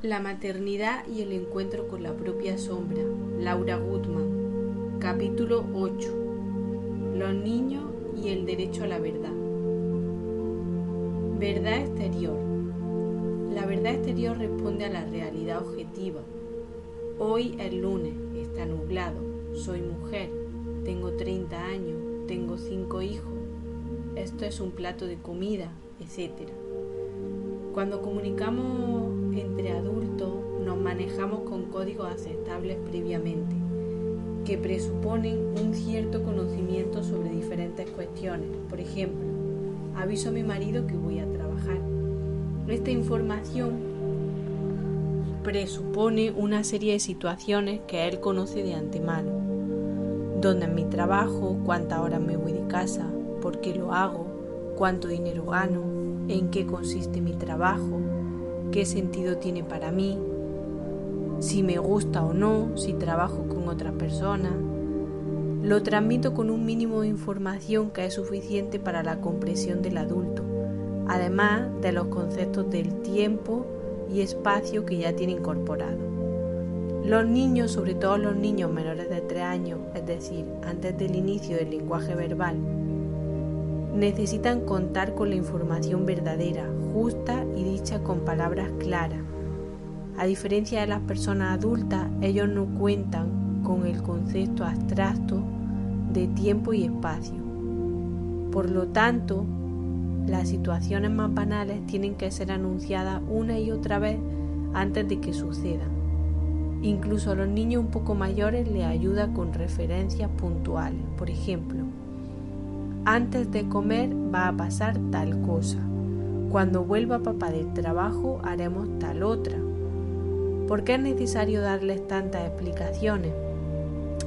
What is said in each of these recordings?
La maternidad y el encuentro con la propia sombra. Laura Gutman. Capítulo 8. Los niños y el derecho a la verdad. Verdad exterior. La verdad exterior responde a la realidad objetiva. Hoy es lunes, está nublado, soy mujer, tengo 30 años, tengo 5 hijos, esto es un plato de comida, etc. Cuando comunicamos entre adultos, nos manejamos con códigos aceptables previamente, que presuponen un cierto conocimiento sobre diferentes cuestiones. Por ejemplo, aviso a mi marido que voy a trabajar. Esta información presupone una serie de situaciones que él conoce de antemano. ¿Dónde es mi trabajo? ¿Cuántas horas me voy de casa? ¿Por qué lo hago? ¿Cuánto dinero gano? ¿En qué consiste mi trabajo? ¿Qué sentido tiene para mí? ¿Si me gusta o no? ¿Si trabajo con otras personas? Lo transmito con un mínimo de información que es suficiente para la comprensión del adulto, además de los conceptos del tiempo y espacio que ya tiene incorporado. Los niños, sobre todo los niños menores de 3 años, es decir, antes del inicio del lenguaje verbal, necesitan contar con la información verdadera, justa y dicha con palabras claras. A diferencia de las personas adultas, ellos no cuentan con el concepto abstracto de tiempo y espacio. Por lo tanto, las situaciones más banales tienen que ser anunciadas una y otra vez antes de que sucedan. Incluso a los niños un poco mayores les ayuda con referencias puntuales. Por ejemplo, antes de comer va a pasar tal cosa. Cuando vuelva papá del trabajo haremos tal otra. ¿Por qué es necesario darles tantas explicaciones?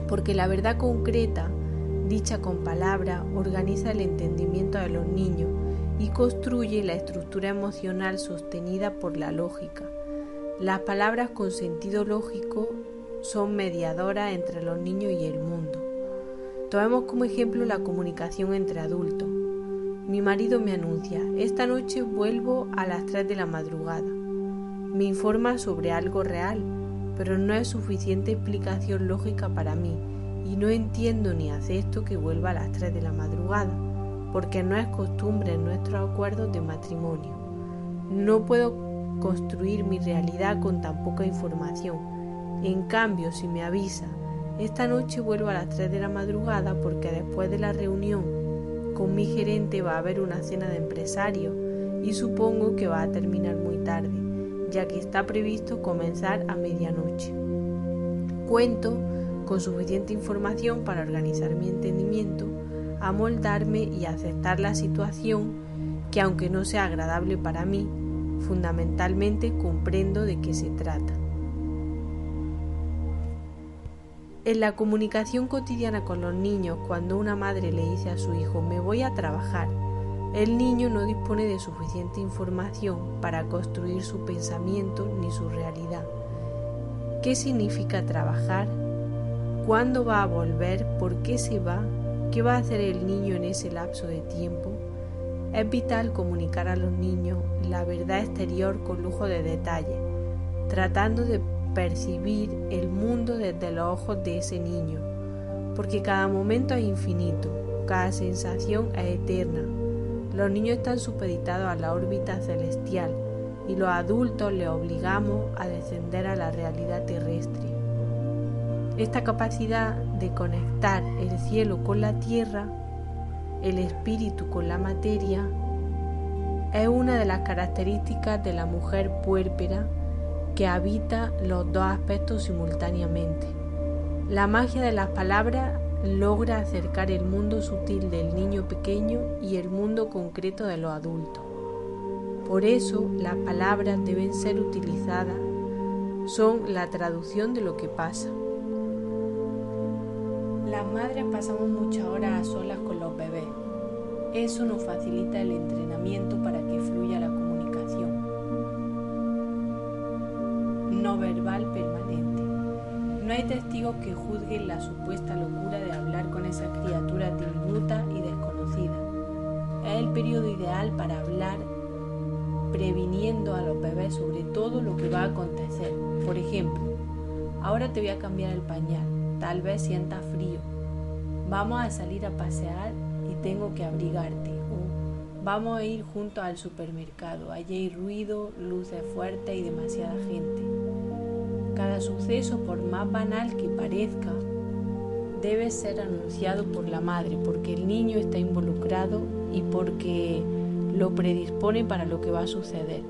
Porque la verdad concreta, dicha con palabras, organiza el entendimiento de los niños y construye la estructura emocional sostenida por la lógica. Las palabras con sentido lógico son mediadoras entre los niños y el mundo. Tomemos como ejemplo la comunicación entre adultos. Mi marido me anuncia, esta noche vuelvo a las 3 de la madrugada. Me informa sobre algo real, pero no es suficiente explicación lógica para mí y no entiendo ni acepto que vuelva a las 3 de la madrugada, porque no es costumbre en nuestros acuerdos de matrimonio. No puedo construir mi realidad con tan poca información. En cambio, si me avisa, esta noche vuelvo a las 3 de la madrugada porque después de la reunión con mi gerente va a haber una cena de empresarios y supongo que va a terminar muy tarde, ya que está previsto comenzar a medianoche. Cuento con suficiente información para organizar mi entendimiento, amoldarme y aceptar la situación que, aunque no sea agradable para mí, fundamentalmente comprendo de qué se trata. En la comunicación cotidiana con los niños, cuando una madre le dice a su hijo «me voy a trabajar», el niño no dispone de suficiente información para construir su pensamiento ni su realidad. ¿Qué significa trabajar? ¿Cuándo va a volver? ¿Por qué se va? ¿Qué va a hacer el niño en ese lapso de tiempo? Es vital comunicar a los niños la verdad exterior con lujo de detalle, tratando de percibir el mundo desde los ojos de ese niño, porque cada momento es infinito, cada sensación es eterna. Los niños están supeditados a la órbita celestial y los adultos les obligamos a descender a la realidad terrestre. Esta capacidad de conectar el cielo con la tierra, el espíritu con la materia, es una de las características de la mujer puérpera que habita los dos aspectos simultáneamente. La magia de las palabras logra acercar el mundo sutil del niño pequeño y el mundo concreto de los adultos. Por eso, las palabras deben ser utilizadas, son la traducción de lo que pasa. Las madres pasamos muchas horas a solas con los bebés. Eso nos facilita el entrenamiento para que fluya la comunicación no verbal permanente. No hay testigos que juzguen la supuesta locura de hablar con esa criatura diminuta y desconocida. Es el periodo ideal para hablar previniendo a los bebés sobre todo lo que va a acontecer. Por ejemplo, ahora te voy a cambiar el pañal, tal vez sientas frío, vamos a salir a pasear y tengo que abrigarte, o vamos a ir juntos al supermercado, allí hay ruido, luces fuertes y demasiada gente. Cada suceso, por más banal que parezca, debe ser anunciado por la madre, porque el niño está involucrado y porque lo predispone para lo que va a suceder.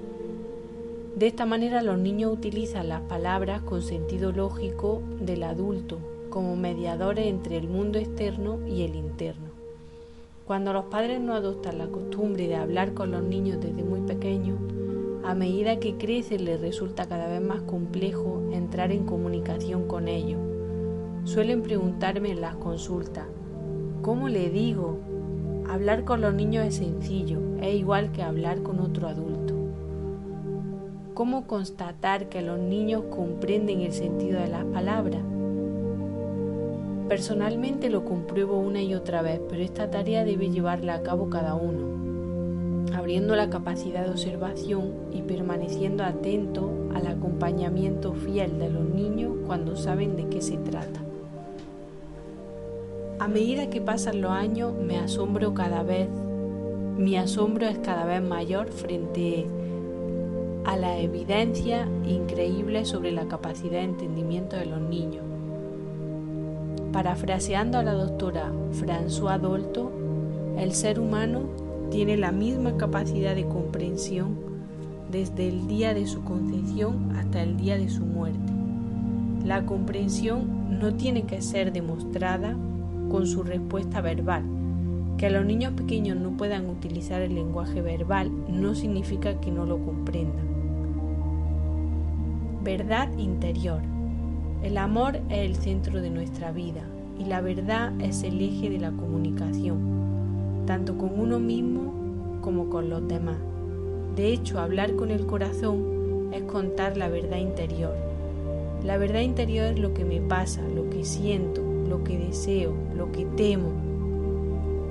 De esta manera los niños utilizan las palabras con sentido lógico del adulto como mediadores entre el mundo externo y el interno. Cuando los padres no adoptan la costumbre de hablar con los niños desde muy pequeños, a medida que crecen les resulta cada vez más complejo entrar en comunicación con ellos. Suelen preguntarme en las consultas, ¿cómo le digo? Hablar con los niños es sencillo, es igual que hablar con otro adulto. ¿Cómo constatar que los niños comprenden el sentido de las palabras? Personalmente lo compruebo una y otra vez, pero esta tarea debe llevarla a cabo cada uno, abriendo la capacidad de observación y permaneciendo atento al acompañamiento fiel de los niños cuando saben de qué se trata. A medida que pasan los años, mi asombro es cada vez mayor frente a la evidencia increíble sobre la capacidad de entendimiento de los niños. Parafraseando a la doctora Françoise Dolto, el ser humano tiene la misma capacidad de comprensión desde el día de su concepción hasta el día de su muerte. La comprensión no tiene que ser demostrada con su respuesta verbal. Que los niños pequeños no puedan utilizar el lenguaje verbal no significa que no lo comprendan. Verdad interior. El amor es el centro de nuestra vida y la verdad es el eje de la comunicación, tanto con uno mismo como con los demás. De hecho, hablar con el corazón es contar la verdad interior. La verdad interior es lo que me pasa, lo que siento, lo que deseo, lo que temo.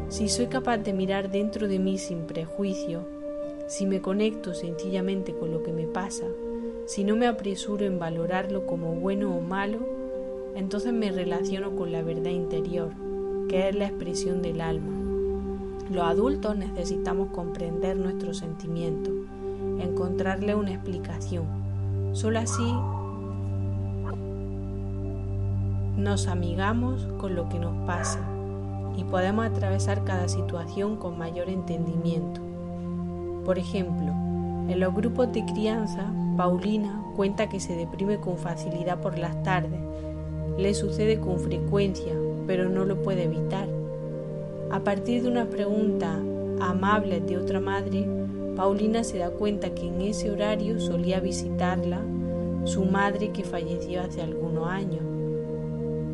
Si soy capaz de mirar dentro de mí sin prejuicio, si me conecto sencillamente con lo que me pasa, si no me apresuro en valorarlo como bueno o malo, entonces me relaciono con la verdad interior, que es la expresión del alma. Los adultos necesitamos comprender nuestros sentimientos, encontrarle una explicación. Solo así nos amigamos con lo que nos pasa y podemos atravesar cada situación con mayor entendimiento. Por ejemplo, en los grupos de crianza, Paulina cuenta que se deprime con facilidad por las tardes. Le sucede con frecuencia, pero no lo puede evitar. A partir de una pregunta amable de otra madre, Paulina se da cuenta que en ese horario solía visitarla su madre que falleció hace algunos años.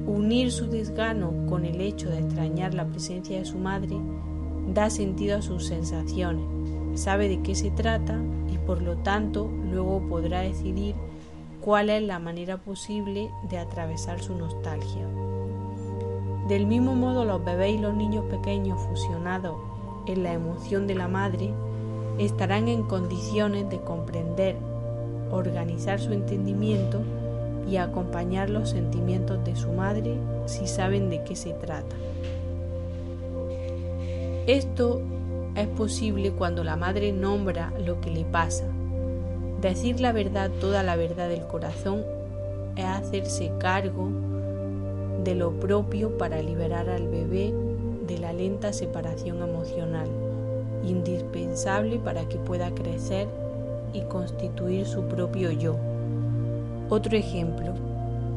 Unir su desgano con el hecho de extrañar la presencia de su madre da sentido a sus sensaciones, sabe de qué se trata y por lo tanto luego podrá decidir cuál es la manera posible de atravesar su nostalgia. Del mismo modo, los bebés y los niños pequeños fusionados en la emoción de la madre estarán en condiciones de comprender, organizar su entendimiento y acompañar los sentimientos de su madre si saben de qué se trata. Esto es posible cuando la madre nombra lo que le pasa. Decir la verdad, toda la verdad del corazón, es hacerse cargo de lo propio para liberar al bebé de la lenta separación emocional, indispensable para que pueda crecer y constituir su propio yo. Otro ejemplo,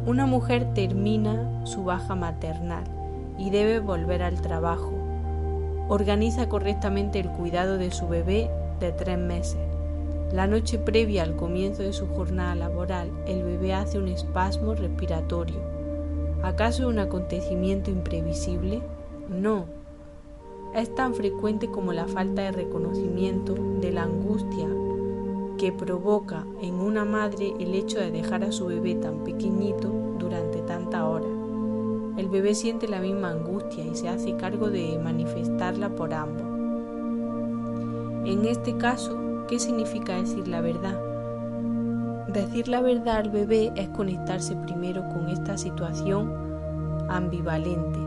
una mujer termina su baja maternal y debe volver al trabajo. Organiza correctamente el cuidado de su bebé de 3 meses. La noche previa al comienzo de su jornada laboral, el bebé hace un espasmo respiratorio. ¿Acaso es un acontecimiento imprevisible? No. Es tan frecuente como la falta de reconocimiento de la angustia que provoca en una madre el hecho de dejar a su bebé tan pequeñito durante tantas horas. El bebé siente la misma angustia y se hace cargo de manifestarla por ambos. En este caso, ¿Qué significa decir la verdad? Decir la verdad al bebé es conectarse primero con esta situación ambivalente.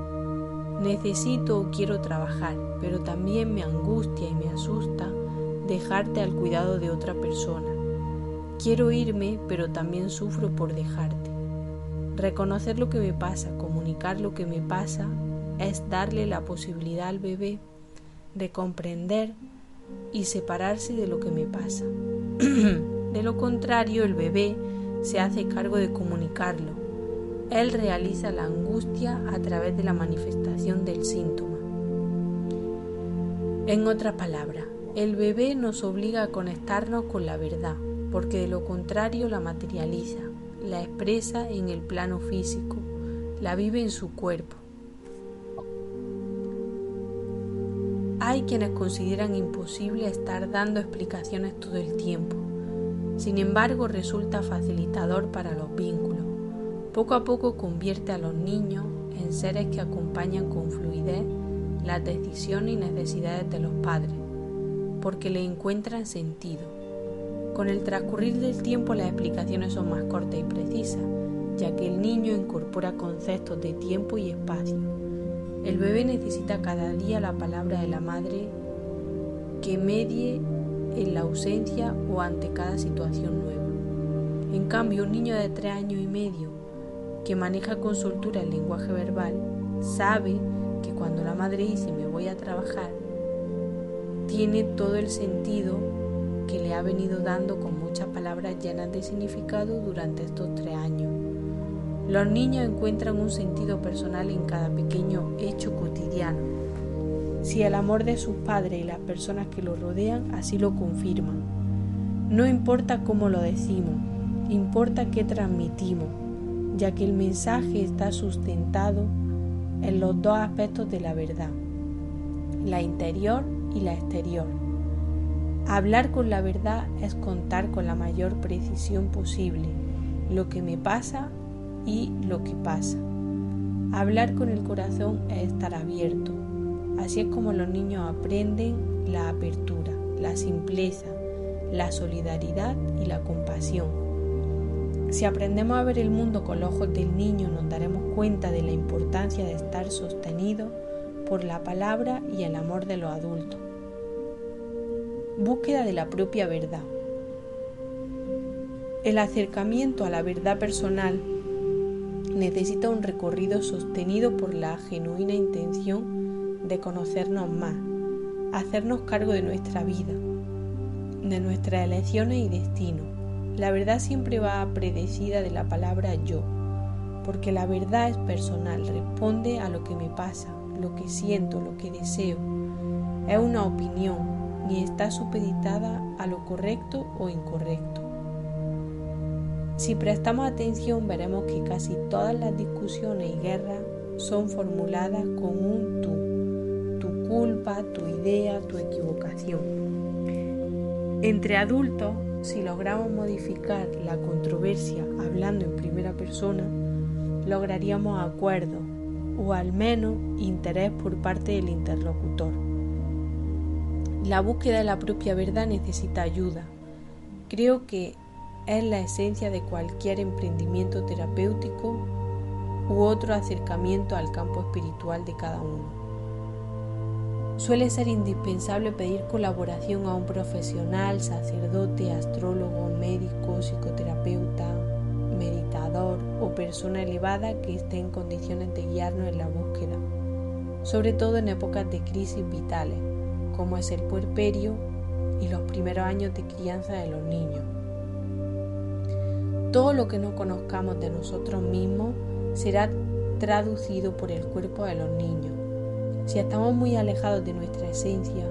Necesito o quiero trabajar, pero también me angustia y me asusta dejarte al cuidado de otra persona. Quiero irme, pero también sufro por dejarte. Reconocer lo que me pasa, comunicar lo que me pasa, es darle la posibilidad al bebé de comprender y separarse de lo que me pasa. De lo contrario, el bebé se hace cargo de comunicarlo. Él realiza la angustia a través de la manifestación del síntoma. En otras palabras, el bebé nos obliga a conectarnos con la verdad, porque de lo contrario la materializa, la expresa en el plano físico, la vive en su cuerpo. Hay quienes consideran imposible estar dando explicaciones todo el tiempo. Sin embargo, resulta facilitador para los vínculos. Poco a poco convierte a los niños en seres que acompañan con fluidez las decisiones y necesidades de los padres, porque le encuentran sentido. Con el transcurrir del tiempo las explicaciones son más cortas y precisas, ya que el niño incorpora conceptos de tiempo y espacio. El bebé necesita cada día la palabra de la madre que medie en la ausencia o ante cada situación nueva. En cambio, un niño de 3 años y medio que maneja con soltura el lenguaje verbal sabe que cuando la madre dice me voy a trabajar, tiene todo el sentido que le ha venido dando con muchas palabras llenas de significado durante estos 3 años. Los niños encuentran un sentido personal en cada pequeño hecho cotidiano, si el amor de sus padres y las personas que los rodean así lo confirman. No importa cómo lo decimos, importa qué transmitimos, ya que el mensaje está sustentado en los dos aspectos de la verdad, la interior y la exterior. Hablar con la verdad es contar con la mayor precisión posible lo que me pasa y lo que pasa. Hablar con el corazón es estar abierto. Así es como los niños aprenden la apertura, la simpleza, la solidaridad y la compasión. Si aprendemos a ver el mundo con los ojos del niño, nos daremos cuenta de la importancia de estar sostenido por la palabra y el amor de los adultos. Búsqueda de la propia verdad. El acercamiento a la verdad personal necesita un recorrido sostenido por la genuina intención de conocernos más, hacernos cargo de nuestra vida, de nuestras elecciones y destino. La verdad siempre va predecida de la palabra yo, porque la verdad es personal, responde a lo que me pasa, lo que siento, lo que deseo. Es una opinión, ni está supeditada a lo correcto o incorrecto. Si prestamos atención, veremos que casi todas las discusiones y guerras son formuladas con un tú, tu culpa, tu idea, tu equivocación. Entre adultos, si logramos modificar la controversia hablando en primera persona, lograríamos acuerdos o al menos interés por parte del interlocutor. La búsqueda de la propia verdad necesita ayuda. Creo que es la esencia de cualquier emprendimiento terapéutico u otro acercamiento al campo espiritual de cada uno. Suele ser indispensable pedir colaboración a un profesional, sacerdote, astrólogo, médico, psicoterapeuta, meditador o persona elevada que esté en condiciones de guiarnos en la búsqueda, sobre todo en épocas de crisis vitales, como es el puerperio y los primeros años de crianza de los niños. Todo lo que no conozcamos de nosotros mismos será traducido por el cuerpo de los niños. Si estamos muy alejados de nuestra esencia,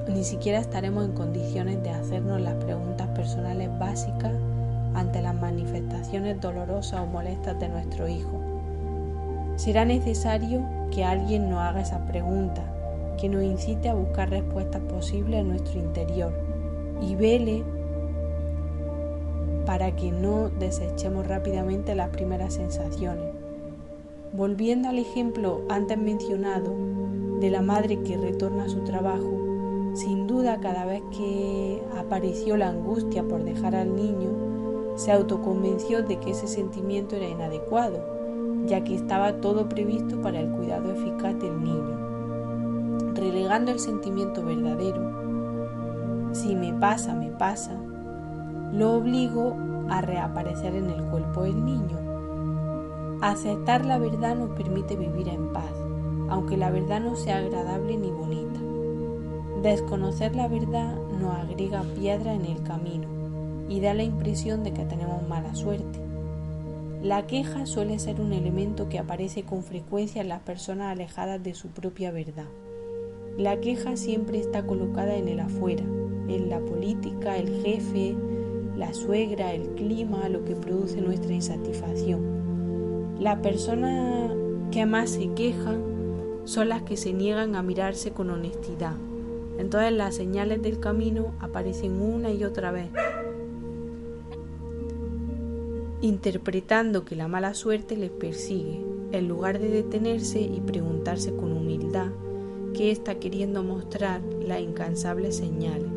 ni siquiera estaremos en condiciones de hacernos las preguntas personales básicas ante las manifestaciones dolorosas o molestas de nuestro hijo. Será necesario que alguien nos haga esas preguntas, que nos incite a buscar respuestas posibles en nuestro interior y vele para que no desechemos rápidamente las primeras sensaciones. Volviendo al ejemplo antes mencionado de la madre que retorna a su trabajo, Sin duda, cada vez que apareció la angustia por dejar al niño, se autoconvenció de que ese sentimiento era inadecuado, ya que estaba todo previsto para el cuidado eficaz del niño, relegando el sentimiento verdadero. Si me pasa, lo obligo a reaparecer en el cuerpo del niño. Aceptar la verdad nos permite vivir en paz, aunque la verdad no sea agradable ni bonita. Desconocer la verdad nos agrega piedra en el camino y da la impresión de que tenemos mala suerte. La queja suele ser un elemento que aparece con frecuencia en las personas alejadas de su propia verdad. La queja siempre está colocada en el afuera, en la política, el jefe, la suegra, el clima, lo que produce nuestra insatisfacción. Las personas que más se quejan son las que se niegan a mirarse con honestidad. Entonces las señales del camino aparecen una y otra vez, interpretando que la mala suerte les persigue, en lugar de detenerse y preguntarse con humildad qué está queriendo mostrar las incansables señales.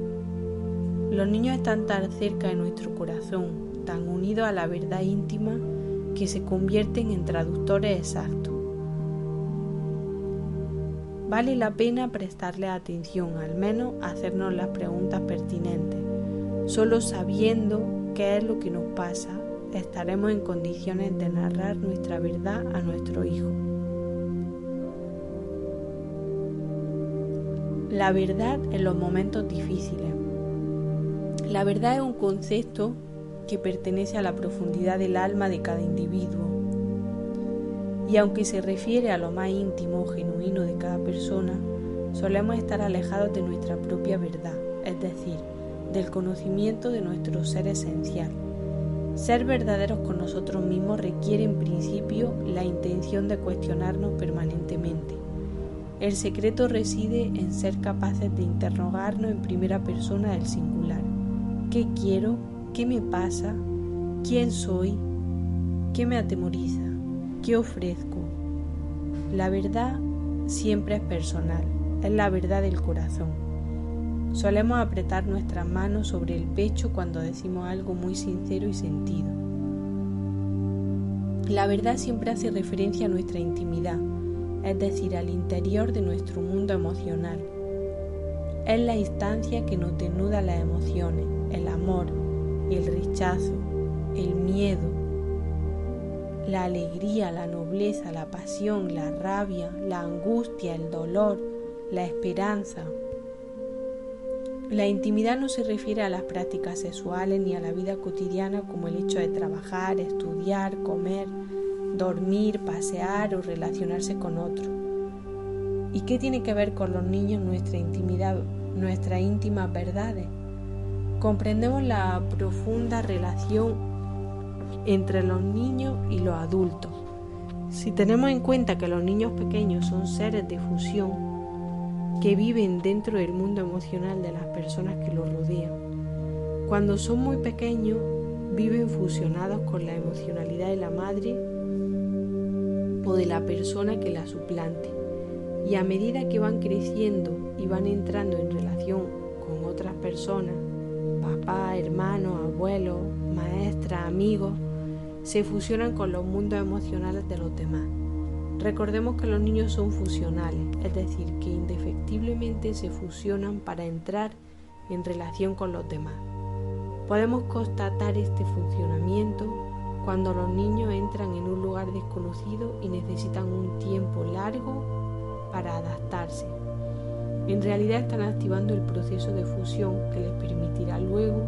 Los niños están tan cerca de nuestro corazón, tan unidos a la verdad íntima, que se convierten en traductores exactos. Vale la pena prestarle atención, al menos hacernos las preguntas pertinentes. Solo sabiendo qué es lo que nos pasa, estaremos en condiciones de narrar nuestra verdad a nuestro hijo. La verdad en los momentos difíciles. La verdad es un concepto que pertenece a la profundidad del alma de cada individuo. Y aunque se refiere a lo más íntimo o genuino de cada persona, solemos estar alejados de nuestra propia verdad, es decir, del conocimiento de nuestro ser esencial. Ser verdaderos con nosotros mismos requiere en principio la intención de cuestionarnos permanentemente. El secreto reside en ser capaces de interrogarnos en primera persona del singular. ¿Qué quiero? ¿Qué me pasa? ¿Quién soy? ¿Qué me atemoriza? ¿Qué ofrezco? La verdad siempre es personal, es la verdad del corazón. Solemos apretar nuestras manos sobre el pecho cuando decimos algo muy sincero y sentido. La verdad siempre hace referencia a nuestra intimidad, es decir, al interior de nuestro mundo emocional. Es la instancia que nos desnuda las emociones, el amor, el rechazo, el miedo, la alegría, la nobleza, la pasión, la rabia, la angustia, el dolor, la esperanza. La intimidad no se refiere a las prácticas sexuales ni a la vida cotidiana como el hecho de trabajar, estudiar, comer, dormir, pasear o relacionarse con otros. ¿Y qué tiene que ver con los niños nuestra intimidad, nuestras íntimas verdades? Comprendemos la profunda relación entre los niños y los adultos. Si tenemos en cuenta que los niños pequeños son seres de fusión que viven dentro del mundo emocional de las personas que los rodean, cuando son muy pequeños viven fusionados con la emocionalidad de la madre o de la persona que la suplante, y a medida que van creciendo y van entrando en relación con otras personas, papá, hermanos, abuelos, maestras, amigos, se fusionan con los mundos emocionales de los demás. Recordemos que los niños son fusionales, es decir, que indefectiblemente se fusionan para entrar en relación con los demás. Podemos constatar este funcionamiento cuando los niños entran en un lugar desconocido y necesitan un tiempo largo para adaptarse. En realidad están activando el proceso de fusión que les permitirá luego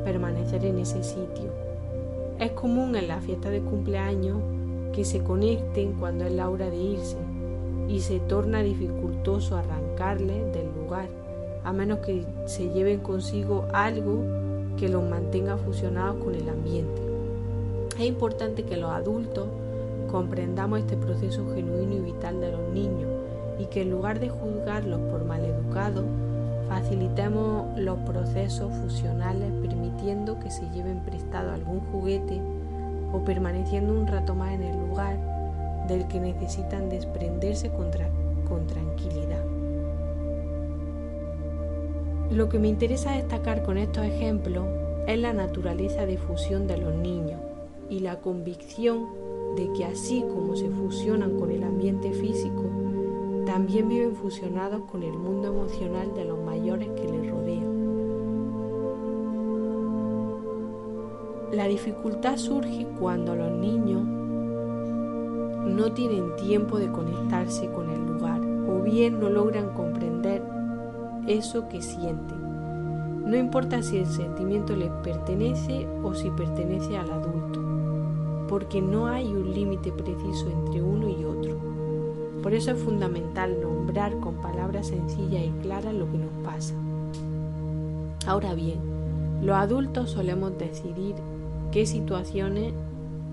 permanecer en ese sitio. Es común en las fiestas de cumpleaños que se conecten cuando es la hora de irse y se torna dificultoso arrancarles del lugar, a menos que se lleven consigo algo que los mantenga fusionados con el ambiente. Es importante que los adultos comprendamos este proceso genuino y vital de los niños y que en lugar de juzgarlos por maleducados, facilitemos los procesos fusionales permitiendo que se lleven prestado algún juguete o permaneciendo un rato más en el lugar del que necesitan desprenderse con tranquilidad. Lo que me interesa destacar con estos ejemplos es la naturaleza de fusión de los niños y la convicción de que así como se fusionan con el ambiente físico, también viven fusionados con el mundo emocional de los mayores que les rodean. La dificultad surge cuando los niños no tienen tiempo de conectarse con el lugar o bien no logran comprender eso que sienten. No importa si el sentimiento les pertenece o si pertenece al adulto, porque no hay un límite preciso entre uno y otro. Por eso es fundamental nombrar con palabras sencillas y claras lo que nos pasa. Ahora bien, los adultos solemos decidir qué situaciones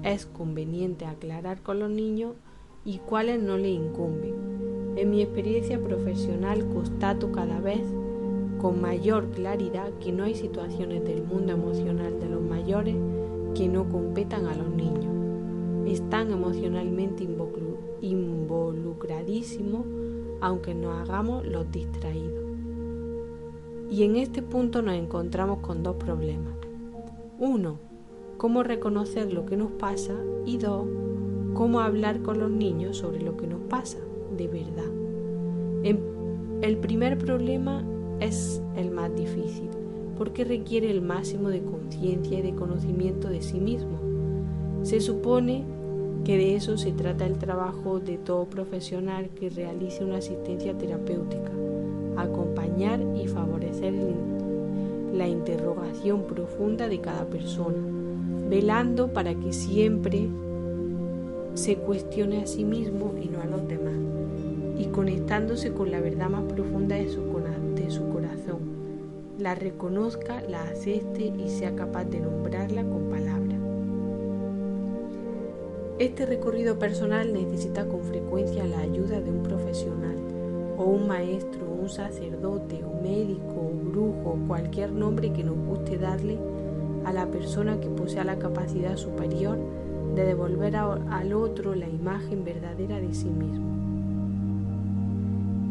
es conveniente aclarar con los niños y cuáles no les incumben. En mi experiencia profesional constato cada vez con mayor claridad que no hay situaciones del mundo emocional de los mayores que no competan a los niños. Están emocionalmente involucradísimos, aunque nos hagamos los distraídos. Y en este punto nos encontramos con dos problemas. 1. Cómo reconocer lo que nos pasa y 2. Cómo hablar con los niños sobre lo que nos pasa de verdad. El primer problema es el más difícil, porque requiere el máximo de conciencia y de conocimiento de sí mismo. Se supone que de eso se trata el trabajo de todo profesional que realice una asistencia terapéutica, acompañar y favorecer la interrogación profunda de cada persona, velando para que siempre se cuestione a sí mismo y no a los demás, y conectándose con la verdad más profunda de su corazón, la reconozca, la acepte y sea capaz de nombrarla con palabras. Este recorrido personal necesita con frecuencia la ayuda de un profesional, o un maestro, un sacerdote, un médico, un brujo, cualquier nombre que nos guste darle a la persona que posea la capacidad superior de devolver al otro la imagen verdadera de sí mismo.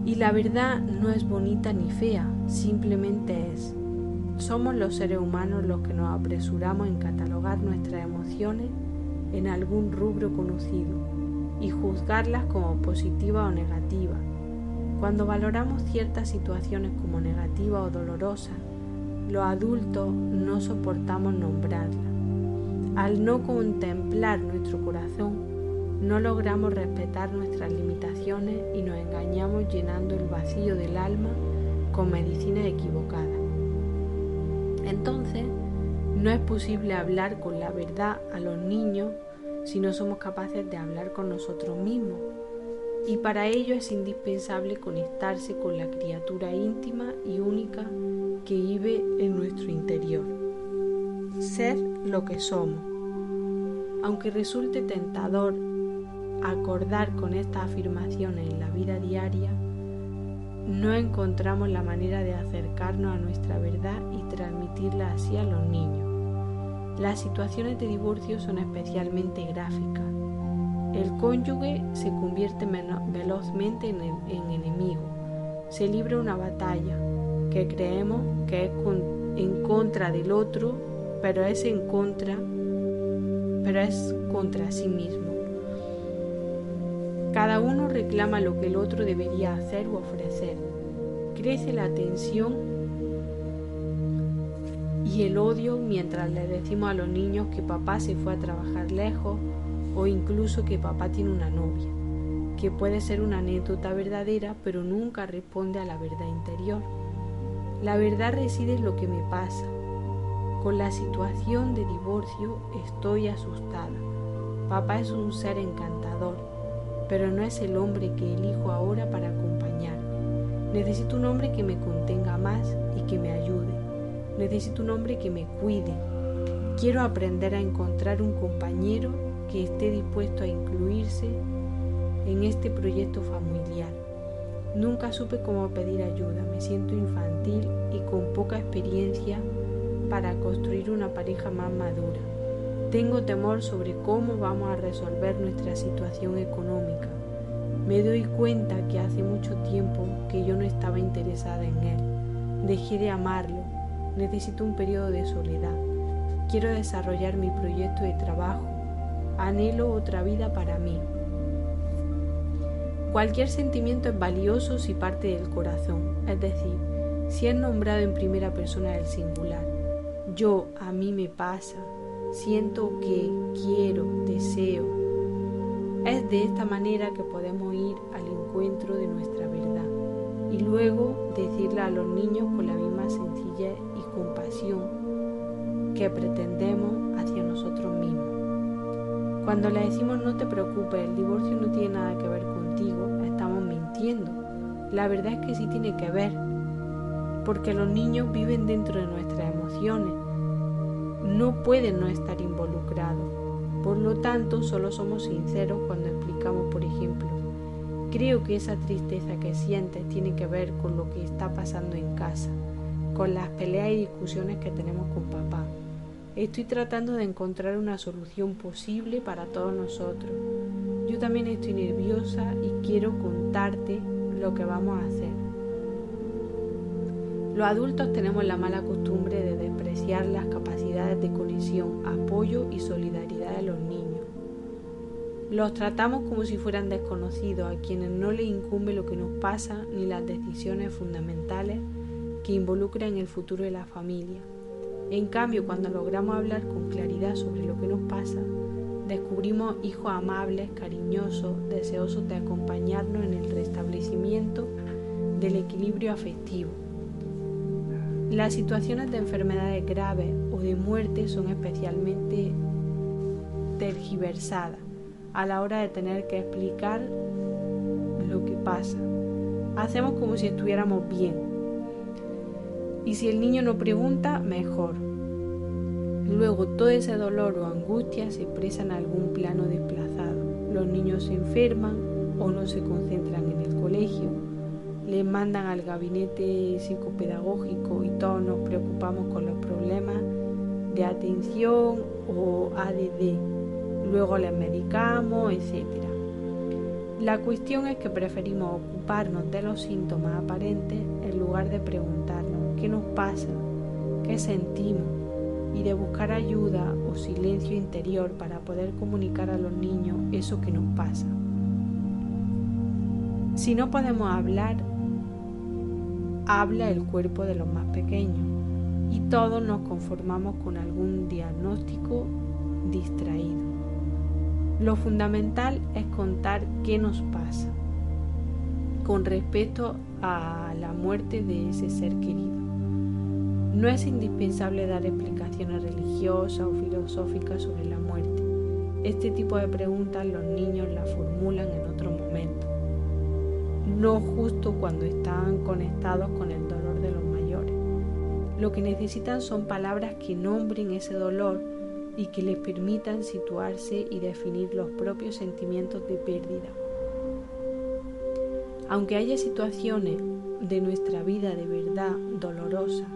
Y la verdad no es bonita ni fea, simplemente es. Somos los seres humanos los que nos apresuramos en catalogar nuestras emociones en algún rubro conocido y juzgarlas como positivas o negativas. Cuando valoramos ciertas situaciones como negativas o dolorosas, los adultos no soportamos nombrarlas. Al no contemplar nuestro corazón, no logramos respetar nuestras limitaciones y nos engañamos llenando el vacío del alma con medicinas equivocadas. Entonces, no es posible hablar con la verdad a los niños si no somos capaces de hablar con nosotros mismos. Y para ello es indispensable conectarse con la criatura íntima y única que vive en nuestro interior. Ser lo que somos. Aunque resulte tentador acordar con estas afirmaciones en la vida diaria, no encontramos la manera de acercarnos a nuestra verdad y transmitirla así a los niños. Las situaciones de divorcio son especialmente gráficas. El cónyuge se convierte velozmente en enemigo. Se libra una batalla que creemos que es en contra del otro, pero es contra sí mismo. Cada uno reclama lo que el otro debería hacer u ofrecer. Crece la tensión y el odio mientras le decimos a los niños que papá se fue a trabajar lejos o incluso que papá tiene una novia, que puede ser una anécdota verdadera pero nunca responde a la verdad interior. La verdad reside en lo que me pasa. Con la situación de divorcio estoy asustada. Papá es un ser encantador, pero no es el hombre que elijo ahora para acompañar. Necesito un hombre que me contenga más y que me ayude. Necesito un hombre que me cuide. Quiero aprender a encontrar un compañero que esté dispuesto a incluirse en este proyecto familiar. Nunca supe cómo pedir ayuda. Me siento infantil y con poca experiencia para construir una pareja más madura. Tengo temor sobre cómo vamos a resolver nuestra situación económica. Me doy cuenta que hace mucho tiempo que yo no estaba interesada en él. Dejé de amarlo. Necesito un periodo de soledad. Quiero desarrollar mi proyecto de trabajo. Anhelo otra vida para mí. Cualquier sentimiento es valioso si parte del corazón, es decir, si es nombrado en primera persona del singular. Yo, a mí me pasa, siento que, quiero, deseo. Es de esta manera que podemos ir al encuentro de nuestra verdad y luego decirla a los niños con la misma sencillez y compasión que pretendemos hacia nosotros mismos. Cuando le decimos no te preocupes, el divorcio no tiene nada que ver contigo, estamos mintiendo. La verdad es que sí tiene que ver, porque los niños viven dentro de nuestras emociones, no pueden no estar involucrados. Por lo tanto, solo somos sinceros cuando explicamos, por ejemplo, creo que esa tristeza que sientes tiene que ver con lo que está pasando en casa, con las peleas y discusiones que tenemos con papá. Estoy tratando de encontrar una solución posible para todos nosotros. Yo también estoy nerviosa y quiero contarte lo que vamos a hacer. Los adultos tenemos la mala costumbre de despreciar las capacidades de conexión, apoyo y solidaridad de los niños. Los tratamos como si fueran desconocidos, a quienes no les incumbe lo que nos pasa ni las decisiones fundamentales que involucran el futuro de la familia. En cambio, cuando logramos hablar con claridad sobre lo que nos pasa, descubrimos hijos amables, cariñosos, deseosos de acompañarnos en el restablecimiento del equilibrio afectivo. Las situaciones de enfermedades graves o de muerte son especialmente tergiversadas a la hora de tener que explicar lo que pasa. Hacemos como si estuviéramos bien. Y si el niño no pregunta, mejor. Luego todo ese dolor o angustia se expresa en algún plano desplazado. Los niños se enferman o no se concentran en el colegio. Les mandan al gabinete psicopedagógico y todos nos preocupamos con los problemas de atención o ADD. Luego les medicamos, etc. La cuestión es que preferimos ocuparnos de los síntomas aparentes en lugar de preguntarnos qué nos pasa, qué sentimos y de buscar ayuda o silencio interior para poder comunicar a los niños eso que nos pasa. Si no podemos hablar, habla el cuerpo de los más pequeños y todos nos conformamos con algún diagnóstico distraído. Lo fundamental es contar qué nos pasa con respecto a la muerte de ese ser querido. No es indispensable dar explicaciones religiosas o filosóficas sobre la muerte. Este tipo de preguntas los niños las formulan en otro momento, no justo cuando están conectados con el dolor de los mayores. Lo que necesitan son palabras que nombren ese dolor y que les permitan situarse y definir los propios sentimientos de pérdida. Aunque haya situaciones de nuestra vida de verdad dolorosas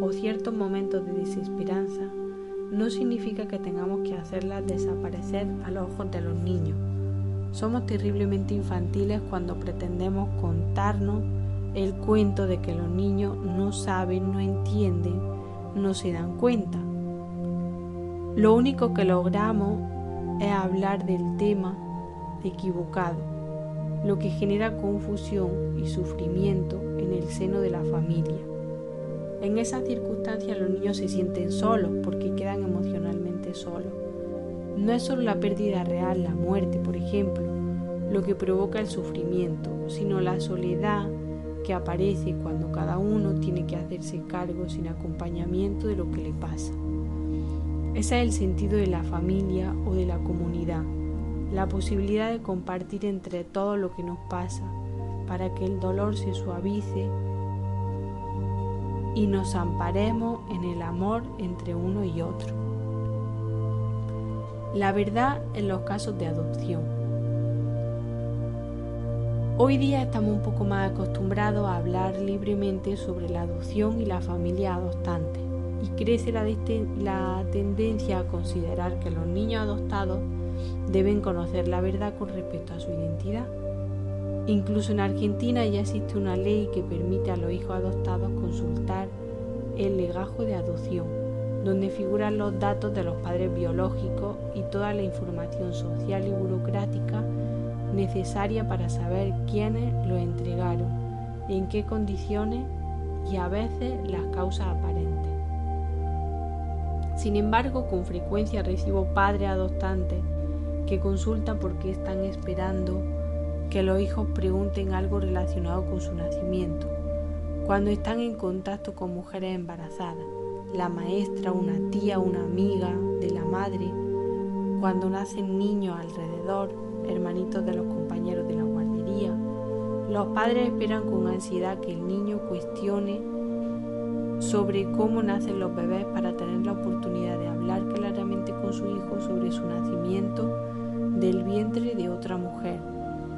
o ciertos momentos de desesperanza, no significa que tengamos que hacerlas desaparecer a los ojos de los niños. Somos terriblemente infantiles cuando pretendemos contarnos el cuento de que los niños no saben, no entienden, no se dan cuenta. Lo único que logramos es hablar del tema equivocado, lo que genera confusión y sufrimiento en el seno de la familia. En esas circunstancias los niños se sienten solos porque quedan emocionalmente solos. No es solo la pérdida real, la muerte, por ejemplo, lo que provoca el sufrimiento, sino la soledad que aparece cuando cada uno tiene que hacerse cargo sin acompañamiento de lo que le pasa. Ese es el sentido de la familia o de la comunidad, la posibilidad de compartir entre todos lo que nos pasa para que el dolor se suavice y nos amparemos en el amor entre uno y otro. La verdad en los casos de adopción. Hoy día estamos un poco más acostumbrados a hablar libremente sobre la adopción y la familia adoptante, y crece la tendencia a considerar que los niños adoptados deben conocer la verdad con respecto a su identidad. Incluso en Argentina ya existe una ley que permite a los hijos adoptados consultar el legajo de adopción, donde figuran los datos de los padres biológicos y toda la información social y burocrática necesaria para saber quiénes lo entregaron, en qué condiciones y a veces las causas aparentes. Sin embargo, con frecuencia recibo padres adoptantes que consultan porque están esperando que los hijos pregunten algo relacionado con su nacimiento, cuando están en contacto con mujeres embarazadas, la maestra, una tía, una amiga de la madre, cuando nacen niños alrededor, hermanitos de los compañeros de la guardería. Los padres esperan con ansiedad que el niño cuestione sobre cómo nacen los bebés para tener la oportunidad de hablar claramente con su hijo sobre su nacimiento del vientre de otra mujer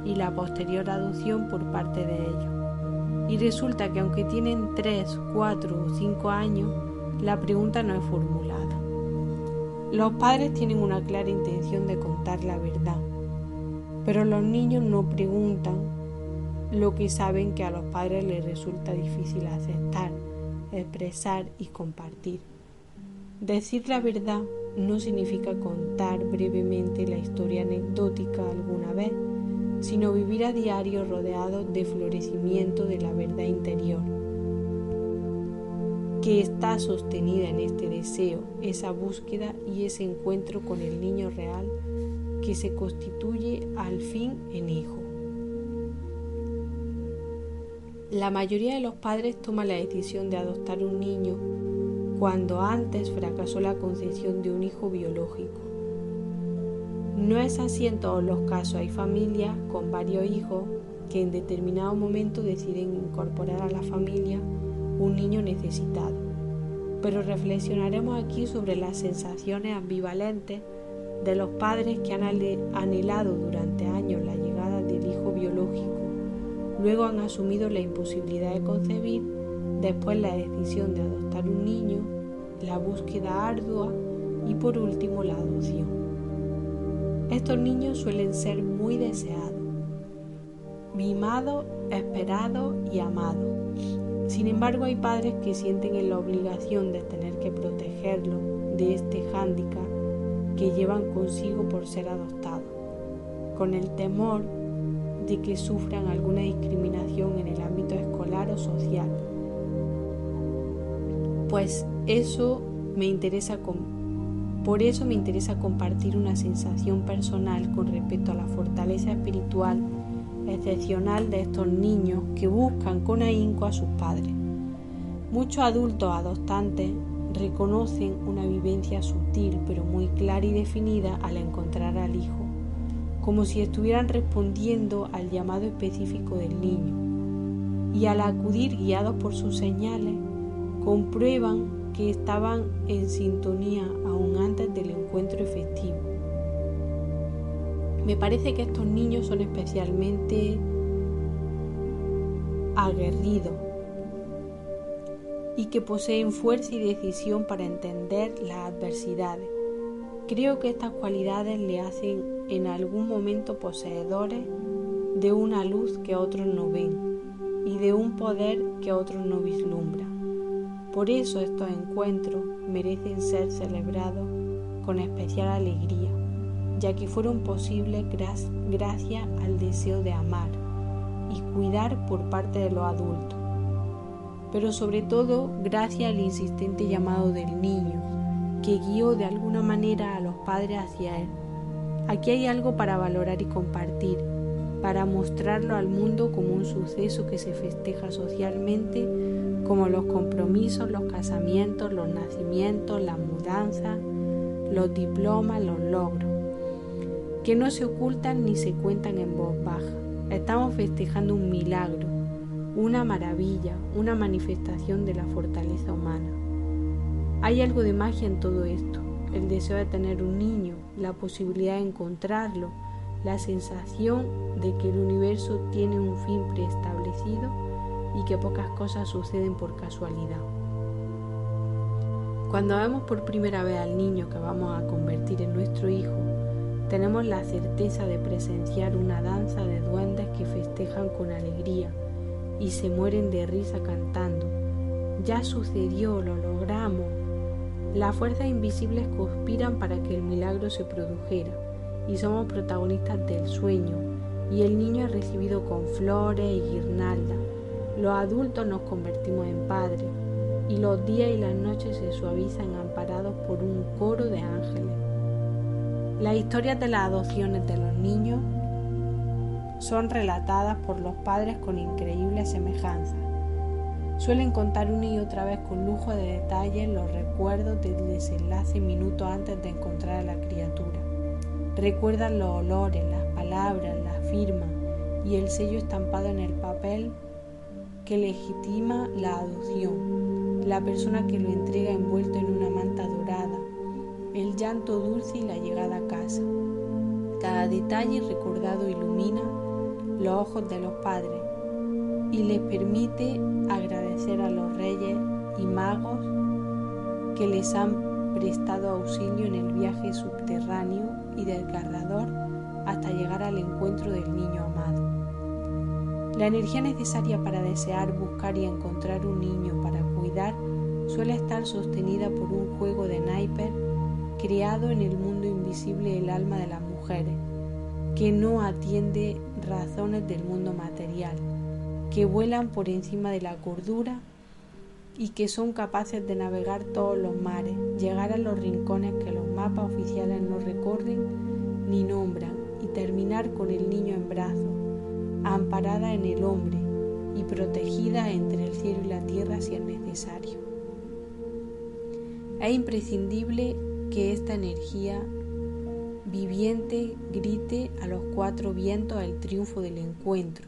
y la posterior adopción por parte de ellos. Y resulta que aunque tienen 3, 4 o 5 años, la pregunta no es formulada. Los padres tienen una clara intención de contar la verdad, pero los niños no preguntan lo que saben que a los padres les resulta difícil aceptar, expresar y compartir. Decir la verdad no significa contar brevemente la historia anecdótica alguna vez, sino vivir a diario rodeado de florecimiento de la verdad interior, que está sostenida en este deseo, esa búsqueda y ese encuentro con el niño real que se constituye al fin en hijo. La mayoría de los padres toman la decisión de adoptar un niño cuando antes fracasó la concepción de un hijo biológico. No es así en todos los casos. Hay familias con varios hijos que en determinado momento deciden incorporar a la familia un niño necesitado. Pero reflexionaremos aquí sobre las sensaciones ambivalentes de los padres que han anhelado durante años la llegada del hijo biológico, luego han asumido la imposibilidad de concebir, después la decisión de adoptar un niño, la búsqueda ardua y por último la adopción. Estos niños suelen ser muy deseados, mimados, esperados y amados. Sin embargo, hay padres que sienten en la obligación de tener que protegerlos de este hándicap que llevan consigo por ser adoptados, con el temor de que sufran alguna discriminación en el ámbito escolar o social. Pues por eso me interesa compartir una sensación personal con respecto a la fortaleza espiritual excepcional de estos niños que buscan con ahínco a sus padres. Muchos adultos adoptantes reconocen una vivencia sutil pero muy clara y definida al encontrar al hijo, como si estuvieran respondiendo al llamado específico del niño, y al acudir guiados por sus señales, comprueban que estaban en sintonía aún antes del encuentro efectivo. Me parece que estos niños son especialmente aguerridos y que poseen fuerza y decisión para entender las adversidades. Creo que estas cualidades le hacen en algún momento poseedores de una luz que otros no ven y de un poder que otros no vislumbran. Por eso estos encuentros merecen ser celebrados con especial alegría, ya que fueron posibles gracias al deseo de amar y cuidar por parte de los adultos, pero sobre todo gracias al insistente llamado del niño, que guió de alguna manera a los padres hacia él. Aquí hay algo para valorar y compartir, para mostrarlo al mundo como un suceso que se festeja socialmente, como los compromisos, los casamientos, los nacimientos, las mudanzas, los diplomas, los logros, que no se ocultan ni se cuentan en voz baja. Estamos festejando un milagro, una maravilla, una manifestación de la fortaleza humana. Hay algo de magia en todo esto, el deseo de tener un niño, la posibilidad de encontrarlo, la sensación de que el universo tiene un fin preestablecido y que pocas cosas suceden por casualidad. Cuando vemos por primera vez al niño que vamos a convertir en nuestro hijo, tenemos la certeza de presenciar una danza de duendes que festejan con alegría y se mueren de risa cantando: ya sucedió, lo logramos. Las fuerzas invisibles conspiran para que el milagro se produjera y somos protagonistas del sueño, y el niño es recibido con flores y guirnaldas. Los adultos nos convertimos en padres y los días y las noches se suavizan amparados por un coro de ángeles. Las historias de las adopciones de los niños son relatadas por los padres con increíbles semejanzas. Suelen contar una y otra vez con lujo de detalles los recuerdos del desenlace minutos antes de encontrar a la criatura. Recuerdan los olores, las palabras, las firmas y el sello estampado en el papel que legitima la adopción, la persona que lo entrega envuelto en una manta dorada, el llanto dulce y la llegada a casa. Cada detalle recordado ilumina los ojos de los padres y les permite agradecer a los reyes y magos que les han prestado auxilio en el viaje subterráneo y desgarrador hasta llegar al encuentro del niño amado. La energía necesaria para desear, buscar y encontrar un niño para cuidar suele estar sostenida por un juego de naipes creado en el mundo invisible del alma de las mujeres, que no atiende razones del mundo material, que vuelan por encima de la cordura y que son capaces de navegar todos los mares, llegar a los rincones que los mapas oficiales no recorren ni nombran y terminar con el niño en brazos, amparada en el hombre y protegida entre el cielo y la tierra si es necesario. Es imprescindible que esta energía viviente grite a los cuatro vientos el triunfo del encuentro,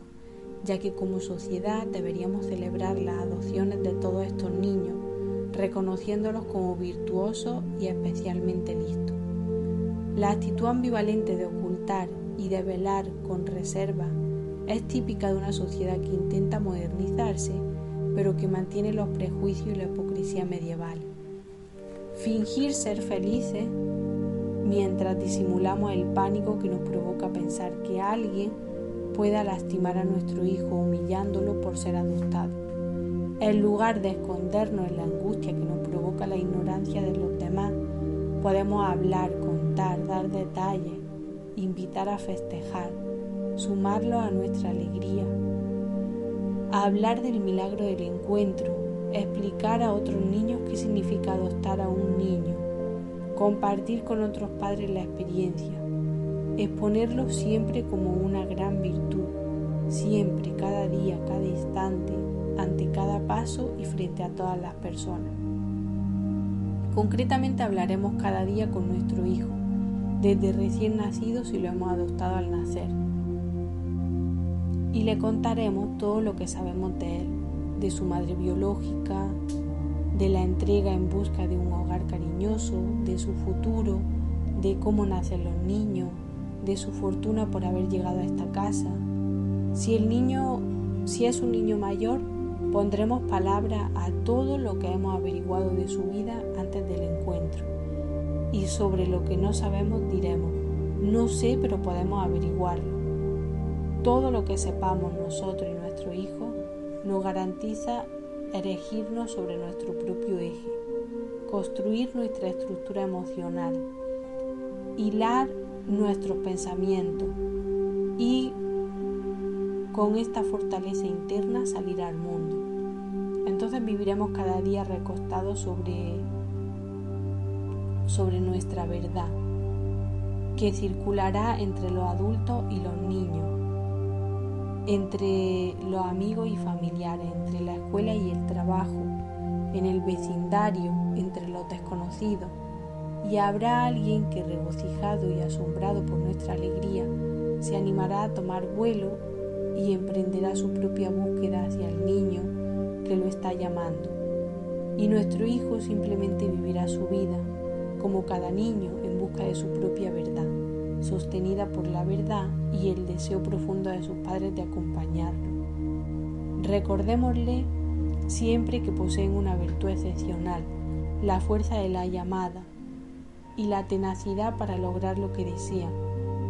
ya que como sociedad deberíamos celebrar las adopciones de todos estos niños, reconociéndolos como virtuosos y especialmente listos. La actitud ambivalente de ocultar y de velar con reserva es típica de una sociedad que intenta modernizarse, pero que mantiene los prejuicios y la hipocresía medieval. Fingir ser felices mientras disimulamos el pánico que nos provoca pensar que alguien pueda lastimar a nuestro hijo humillándolo por ser adoptado. En lugar de escondernos en la angustia que nos provoca la ignorancia de los demás, podemos hablar, contar, dar detalles, invitar a festejar, sumarlo a nuestra alegría, hablar del milagro del encuentro, explicar a otros niños qué significa adoptar a un niño, compartir con otros padres la experiencia, exponerlo siempre como una gran virtud, siempre, cada día, cada instante, ante cada paso y frente a todas las personas. Concretamente hablaremos cada día con nuestro hijo, desde recién nacido si lo hemos adoptado al nacer, y le contaremos todo lo que sabemos de él, de su madre biológica, de la entrega en busca de un hogar cariñoso, de su futuro, de cómo nacen los niños, de su fortuna por haber llegado a esta casa. Si es un niño mayor, pondremos palabra a todo lo que hemos averiguado de su vida antes del encuentro. Y sobre lo que no sabemos diremos: no sé, pero podemos averiguarlo. Todo lo que sepamos nosotros y nuestro hijo nos garantiza erigirnos sobre nuestro propio eje, construir nuestra estructura emocional, hilar nuestros pensamientos y con esta fortaleza interna salir al mundo. Entonces viviremos cada día recostados sobre nuestra verdad, que circulará entre los adultos y los niños, entre los amigos y familiares, entre la escuela y el trabajo, en el vecindario, entre los desconocidos. Y habrá alguien que, regocijado y asombrado por nuestra alegría, se animará a tomar vuelo y emprenderá su propia búsqueda hacia el niño que lo está llamando. Y nuestro hijo simplemente vivirá su vida, como cada niño, en busca de su propia verdad, sostenida por la verdad y el deseo profundo de sus padres de acompañarlo. Recordémosle siempre que poseen una virtud excepcional, la fuerza de la llamada, y la tenacidad para lograr lo que desean,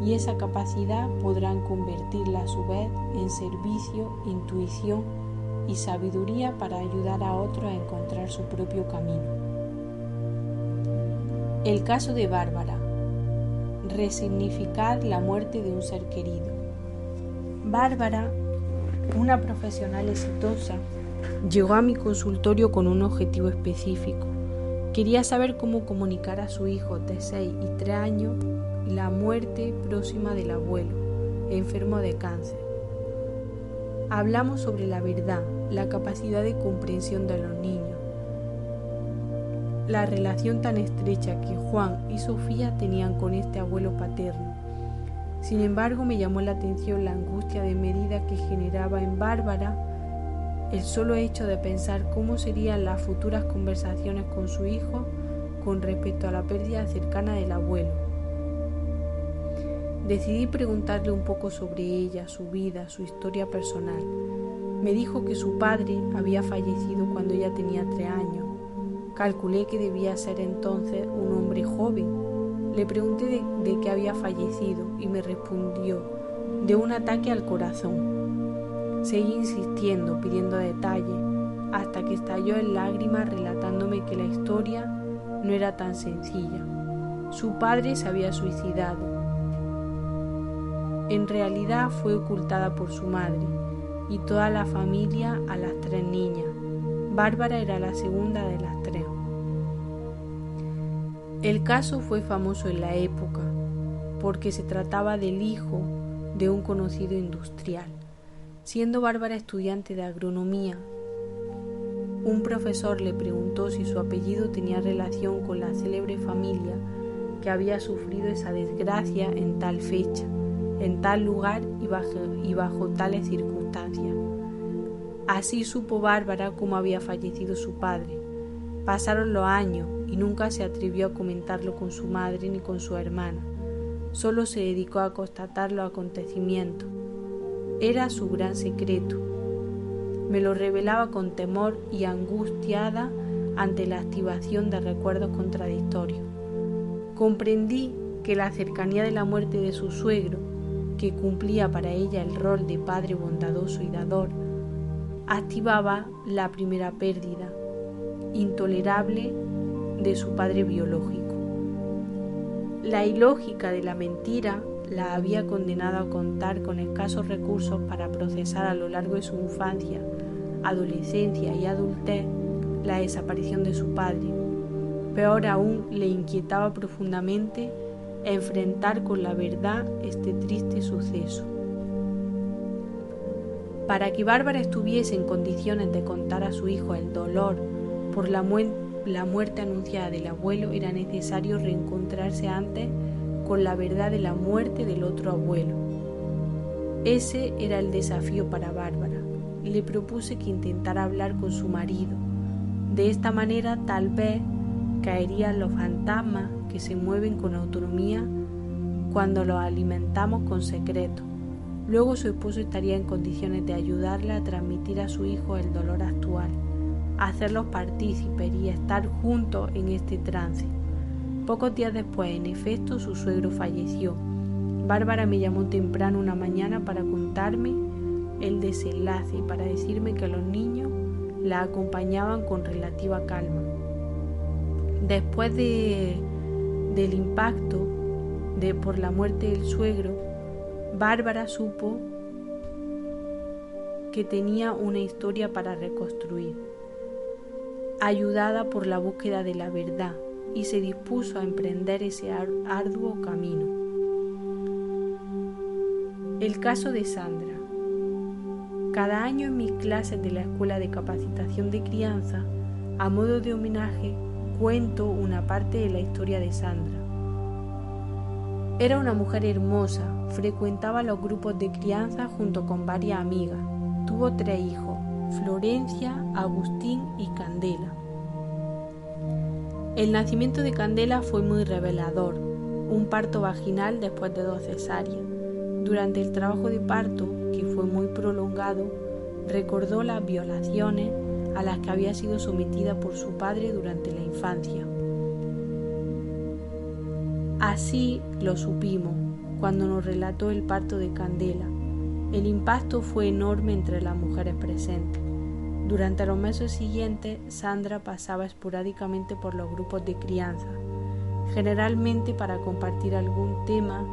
y esa capacidad podrán convertirla a su vez en servicio, intuición y sabiduría para ayudar a otros a encontrar su propio camino. El caso de Bárbara. Resignificar la muerte de un ser querido. Bárbara, una profesional exitosa, llegó a mi consultorio con un objetivo específico. Quería saber cómo comunicar a su hijo de 6 y 3 años la muerte próxima del abuelo, enfermo de cáncer. Hablamos sobre la verdad, la capacidad de comprensión de los niños, la relación tan estrecha que Juan y Sofía tenían con este abuelo paterno. Sin embargo, me llamó la atención la angustia desmedida que generaba en Bárbara el solo hecho de pensar cómo serían las futuras conversaciones con su hijo con respecto a la pérdida cercana del abuelo. Decidí preguntarle un poco sobre ella, su vida, su historia personal. Me dijo que su padre había fallecido cuando ella tenía 3 años. Calculé que debía ser entonces un hombre joven. Le pregunté de qué había fallecido y me respondió: de un ataque al corazón. Seguí insistiendo, pidiendo detalles, hasta que estalló en lágrimas relatándome que la historia no era tan sencilla. Su padre se había suicidado. En realidad fue ocultada por su madre y toda la familia a las 3 niñas. Bárbara era la segunda de las 3. El caso fue famoso en la época porque se trataba del hijo de un conocido industrial. Siendo Bárbara estudiante de agronomía, un profesor le preguntó si su apellido tenía relación con la célebre familia que había sufrido esa desgracia en tal fecha, en tal lugar y bajo tales circunstancias. Así supo Bárbara cómo había fallecido su padre. Pasaron los años y nunca se atrevió a comentarlo con su madre ni con su hermana. Solo se dedicó a constatar los acontecimientos. Era su gran secreto. Me lo revelaba con temor y angustiada ante la activación de recuerdos contradictorios. Comprendí que la cercanía de la muerte de su suegro, que cumplía para ella el rol de padre bondadoso y dador, activaba la primera pérdida intolerable de su padre biológico. La ilógica de la mentira la había condenado a contar con escasos recursos para procesar a lo largo de su infancia, adolescencia y adultez la desaparición de su padre. Peor aún, le inquietaba profundamente enfrentar con la verdad este triste suceso. Para que Bárbara estuviese en condiciones de contar a su hijo el dolor por la muerte anunciada del abuelo, era necesario reencontrarse antes con la verdad de la muerte del otro abuelo. Ese era el desafío para Bárbara. Le propuse que intentara hablar con su marido. De esta manera tal vez caerían los fantasmas que se mueven con autonomía cuando los alimentamos con secretos. Luego su esposo estaría en condiciones de ayudarla a transmitir a su hijo el dolor actual, hacerlos partícipes y estar juntos en este trance. Pocos días después, en efecto, su suegro falleció. Bárbara me llamó temprano una mañana para contarme el desenlace y para decirme que los niños la acompañaban con relativa calma. Después del impacto por la muerte del suegro, Bárbara supo que tenía una historia para reconstruir, ayudada por la búsqueda de la verdad, y se dispuso a emprender ese arduo camino. El caso de Sandra. Cada año en mis clases de la Escuela de Capacitación de Crianza, a modo de homenaje, cuento una parte de la historia de Sandra. Era una mujer hermosa, frecuentaba los grupos de crianza junto con varias amigas. Tuvo 3 hijos, Florencia, Agustín y Candela. El nacimiento de Candela fue muy revelador, un parto vaginal después de 2 cesáreas. Durante el trabajo de parto, que fue muy prolongado, recordó las violaciones a las que había sido sometida por su padre durante la infancia. Así lo supimos cuando nos relató el parto de Candela. El impacto fue enorme entre las mujeres presentes. Durante los meses siguientes, Sandra pasaba esporádicamente por los grupos de crianza, generalmente para compartir algún tema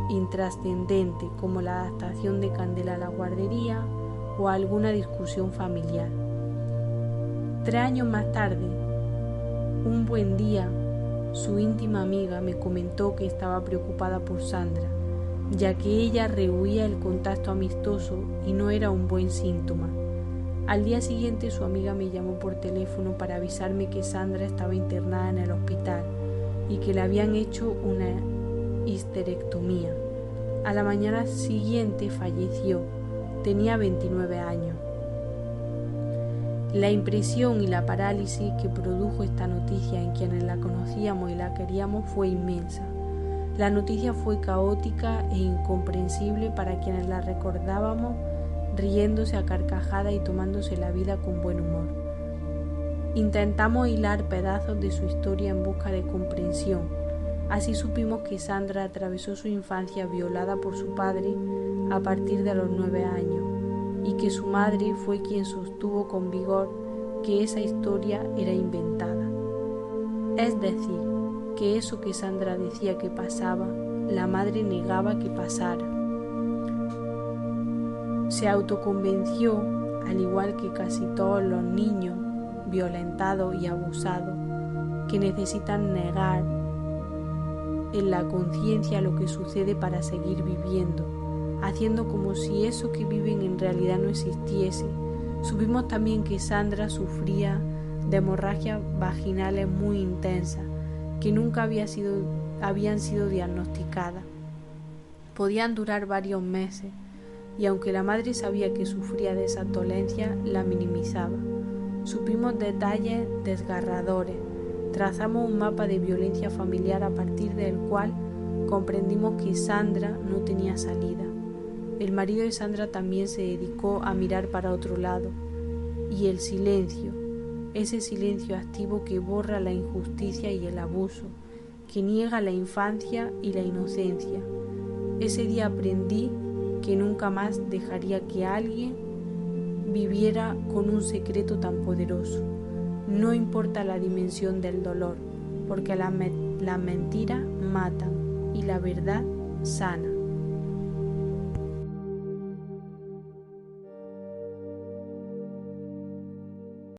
intrascendente como la adaptación de Candela a la guardería o alguna discusión familiar. 3 años más tarde, un buen día, su íntima amiga me comentó que estaba preocupada por Sandra, ya que ella rehuía el contacto amistoso y no era un buen síntoma. Al día siguiente su amiga me llamó por teléfono para avisarme que Sandra estaba internada en el hospital y que le habían hecho una histerectomía. A la mañana siguiente falleció. Tenía 29 años. La impresión y la parálisis que produjo esta noticia en quienes la conocíamos y la queríamos fue inmensa. La noticia fue caótica e incomprensible para quienes la recordábamos, riéndose a carcajadas y tomándose la vida con buen humor. Intentamos hilar pedazos de su historia en busca de comprensión. Así supimos que Sandra atravesó su infancia violada por su padre a partir de los 9 años y que su madre fue quien sostuvo con vigor que esa historia era inventada. Es decir, que eso que Sandra decía que pasaba, la madre negaba que pasara. Se autoconvenció, al igual que casi todos los niños violentados y abusados, que necesitan negar en la conciencia lo que sucede para seguir viviendo, haciendo como si eso que viven en realidad no existiese. Supimos también que Sandra sufría de hemorragias vaginales muy intensas, que nunca habían sido diagnosticadas. Podían durar varios meses, y aunque la madre sabía que sufría de esa dolencia, la minimizaba. Supimos detalles desgarradores. Trazamos un mapa de violencia familiar a partir del cual comprendimos que Sandra no tenía salida. El marido de Sandra también se dedicó a mirar para otro lado. Y el silencio, ese silencio activo que borra la injusticia y el abuso, que niega la infancia y la inocencia. Ese día aprendí que nunca más dejaría que alguien viviera con un secreto tan poderoso. No importa la dimensión del dolor, porque las mentiras matan y la verdad sana.